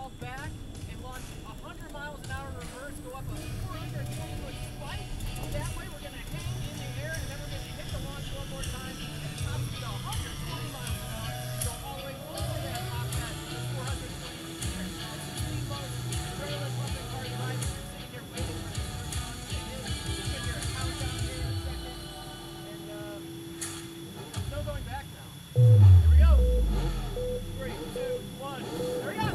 fall back and launch 100 miles an hour in reverse, go up a 420-foot spike. That way we're going to hang in the air, and then we're going to hit the launch one more time at a top speed of 120 miles an hour, go all the way over that top at 420 feet in the air. This is the most adrenaline pumping part of the ride. You're sitting here waiting for the first launch to hit. You can hear a countdown here in a second. And no going back now. Here we go. 3, 2, 1. There we go.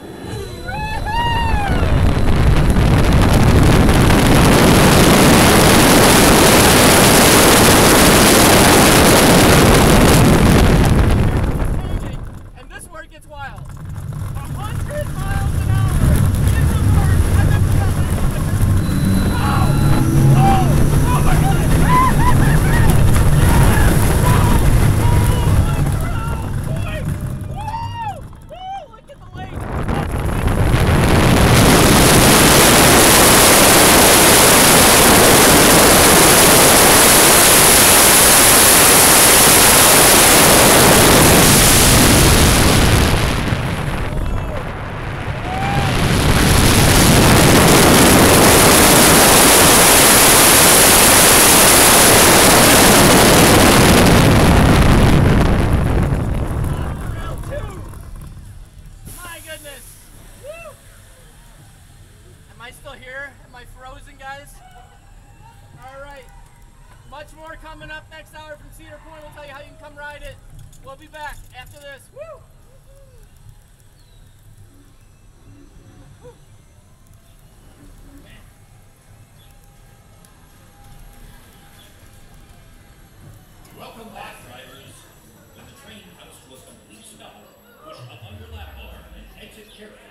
And this is where it gets wild. 100 miles an hour in reverse. I've never felt anything like this. Oh my God. Look at the lake. Am I still here? Am I frozen, guys? All right. Much more coming up next hour from Cedar Point. We'll tell you how you can come ride it. We'll be back after this. Woo! Welcome back, drivers. When the train comes to a complete stop, push up on your lap bar and exit carefully.